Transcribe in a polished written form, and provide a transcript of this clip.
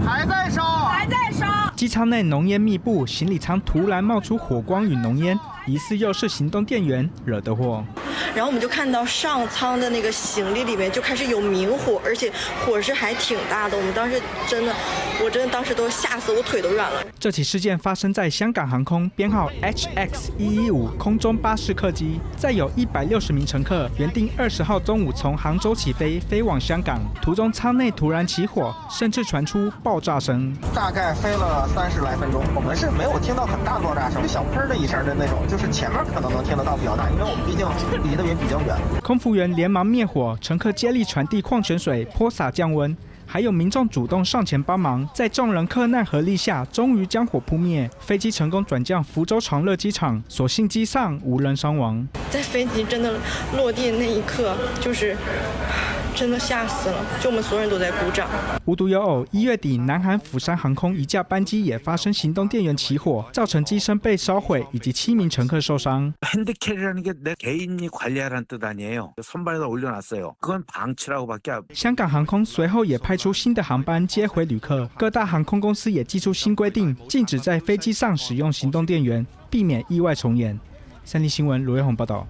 还在烧，还在烧。机舱内浓烟密布，行李舱突然冒出火光与浓烟，疑似又是行动电源惹的祸。然后我们就看到上舱的那个行李里面就开始有明火，而且火势还挺大的。我们当时我真的当时都吓死，我腿都软了。这起事件发生在香港航空编号 HX115空中巴士客机，载有160名乘客，原定20号中午从杭州起飞，飞往香港。途中舱内突然起火，甚至传出爆炸声。大概飞了30来分钟，我们是没有听到很大爆炸声，就小喷的一声的那种，就是前面可能听得到比较大，因为我们毕竟离得也比较远。空服员连忙灭火，乘客接力传递矿泉水，泼洒降温。还有民众主动上前帮忙，在众人克难合力下，终于将火扑灭。飞机成功转降福州长乐机场，所幸机上无人伤亡。在飞机真的落地那一刻，就是真的吓死了，就我们所有人都在鼓掌。无独有偶，1月底，南韩釜山航空一架班机也发生行动电源起火，造成机身被烧毁，以及7名乘客受伤。핸드캐리라는 게 내 개인이 관리하라는 뜻 아니에요. 선반에다 올려놨어요. 그건 방치라고밖에. 香港航空随后也派出新的航班接回旅客，各大航空公司也祭出新规定，禁止在飞机上使用行动电源，避免意外重演。三立新闻罗月红报道。